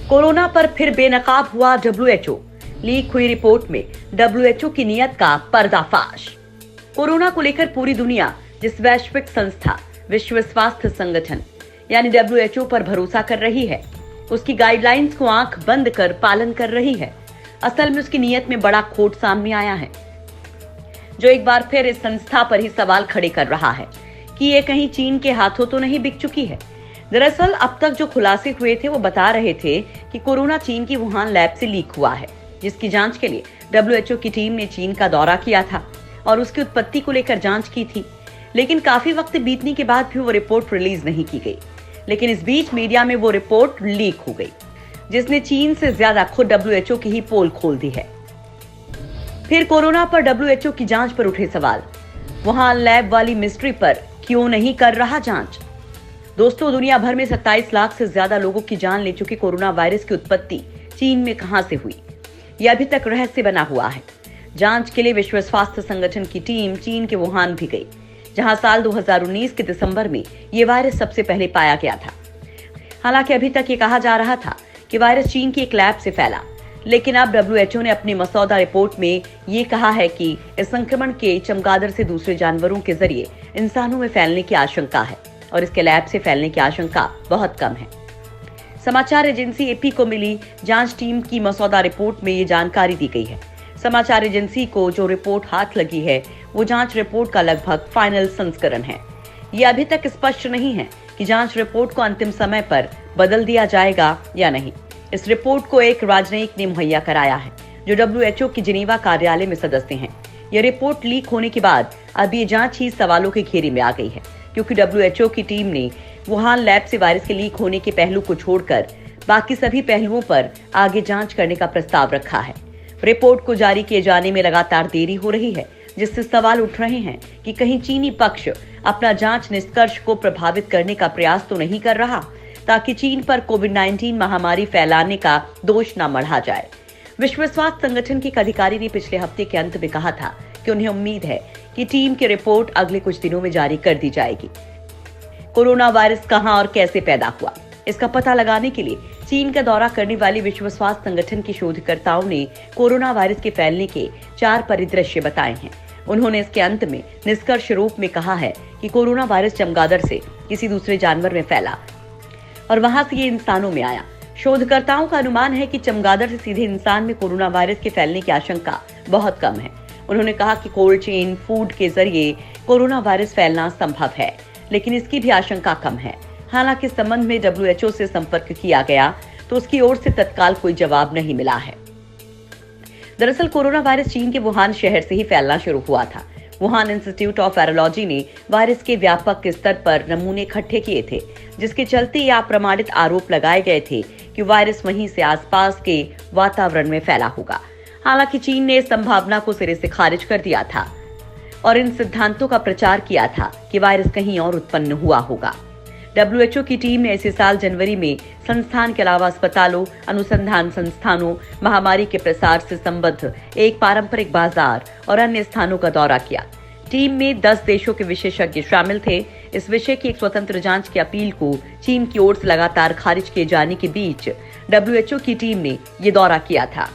Corona पर फिर बेनकाब हुआ डब्ल्यूएचओ। लीक हुई रिपोर्ट में डब्ल्यूएचओ की नीयत का पर्दाफाश। कोरोना को लेकर पूरी दुनिया जिस वैश्विक संस्था विश्व स्वास्थ्य संगठन यानी डब्ल्यूएचओ पर भरोसा कर रही है, उसकी गाइडलाइंस को आंख बंद कर पालन कर रही है, असल में उसकी नीयत में बड़ा खोट सामने आया है, जो एक बार फिर इस संस्था पर ही सवाल खड़े कर रहा है कि ये कहीं चीन के हाथों तो नहीं बिक चुकी है। दरअसल अब तक जो खुलासे हुए थे वो बता रहे थे कि कोरोना चीन की वुहान लैब से लीक हुआ है, जिसकी जांच के लिए डब्ल्यूएचओ की टीम ने चीन का दौरा किया था और उसकी उत्पत्ति को लेकर जांच की थी। लेकिन काफी वक्त बीतने के बाद भी वो रिपोर्ट रिलीज नहीं की गई। लेकिन इस बीच मीडिया में वो रिपोर्ट लीक हो गई, जिसने चीन से ज्यादा खुद डब्ल्यूएचओ की ही पोल खोल दी है। फिर कोरोना पर डब्ल्यूएचओ की जांच पर उठे सवाल। वुहान लैब वाली मिस्ट्री पर क्यों नहीं कर रहा जांच? दोस्तों, दुनिया भर में 27 लाख से ज्यादा लोगों की जान ले चुके कोरोना वायरस की उत्पत्ति चीन में कहां से हुई, यह अभी तक रहस्य बना हुआ है। जांच के लिए विश्व स्वास्थ्य संगठन की टीम चीन के वुहान भी गई, जहां साल 2019 के दिसंबर में ये वायरस सबसे पहले पाया गया था। हालांकि अभी तक ये कहा जा रहा था कि वायरस चीन की एक लैब से फैला, लेकिन अब डब्ल्यूएचओ ने अपनी मसौदा रिपोर्ट में ये कहा है कि इस संक्रमण के चमगादड़ से दूसरे जानवरों के जरिए इंसानों में फैलने की आशंका है और इसके लैब से फैलने की आशंका बहुत कम है। समाचार एजेंसी एपी को मिली जांच टीम की मसौदा रिपोर्ट में ये जानकारी दी गई है। समाचार एजेंसी को जो रिपोर्ट हाथ लगी है वो जांच रिपोर्ट का लगभग फाइनल संस्करण है। ये अभी तक स्पष्ट नहीं है कि जांच रिपोर्ट को अंतिम समय पर बदल दिया जाएगा या नहीं। इस रिपोर्ट को एक राजनयिक ने मुहैया कराया है, जो डब्ल्यूएचओ की जिनेवा कार्यालय में सदस्य हैं। यह रिपोर्ट लीक होने के बाद अब ये जांच ही सवालों के घेरे में आ गई है, क्योंकि डब्ल्यूएचओ की टीम ने वुहान लैब से वायरस के लीक होने के पहलू को छोड़कर बाकी सभी पहलुओं पर आगे जांच करने का प्रस्ताव रखा है। रिपोर्ट को जारी किए जाने में लगातार देरी हो रही है, जिससे सवाल उठ रहे हैं कि कहीं चीनी पक्ष अपना जांच निष्कर्ष को प्रभावित करने का प्रयास तो नहीं कर रहा, ताकि चीन पर कोविड-19 महामारी फैलाने का दोष न मढ़ा जाए। विश्व स्वास्थ्य संगठन के एक अधिकारी ने पिछले हफ्ते के अंत में कहा था कि उन्हें उम्मीद है कि टीम की रिपोर्ट अगले कुछ दिनों में जारी कर दी जाएगी। कोरोना वायरस कहां और कैसे पैदा हुआ, इसका पता लगाने के लिए चीन का दौरा करने वाली विश्व स्वास्थ्य संगठन के शोधकर्ताओं ने कोरोना वायरस के फैलने के 4 परिदृश्य बताए हैं। उन्होंने इसके अंत में निष्कर्ष रूप में कहा है कि कोरोना वायरस चमगादड़ से किसी दूसरे जानवर में फैला और वहां से ये इंसानों में आया। शोधकर्ताओं का अनुमान है कि चमगादड़ से सीधे इंसान में कोरोना वायरस के फैलने की आशंका बहुत कम है। उन्होंने कहा कि कोल्ड चेन फूड के जरिए कोरोना वायरस फैलना संभव है, लेकिन इसकी भी आशंका कम है। हालांकि इस संबंध में डब्ल्यूएचओ से संपर्क किया गया तो उसकी ओर से तत्काल कोई जवाब नहीं मिला है। दरअसल कोरोना वायरस चीन के वुहान शहर से ही फैलना शुरू हुआ था। वुहान इंस्टीट्यूट ऑफ वायरोलॉजी ने वायरस के व्यापक स्तर पर नमूने इकट्ठे किए थे, जिसके चलते यह अप्रमाणित आरोप लगाए गए थे कि वायरस वहीं से आसपास के वातावरण में फैला होगा। हालांकि चीन ने इस संभावना को सिरे से खारिज कर दिया था और इन सिद्धांतों का प्रचार किया था कि वायरस कहीं और उत्पन्न हुआ होगा। डब्ल्यूएचओ की टीम ने इसी साल जनवरी में संस्थान के अलावा अस्पतालों, अनुसंधान संस्थानों, महामारी के प्रसार से संबद्ध एक पारंपरिक बाजार और अन्य स्थानों का दौरा किया। टीम में 10 देशों के विशेषज्ञ शामिल थे। इस विषय की एक स्वतंत्र जांच की अपील को चीन की ओर से लगातार खारिज किए जाने के बीच डब्ल्यूएचओ की टीम ने ये दौरा किया था।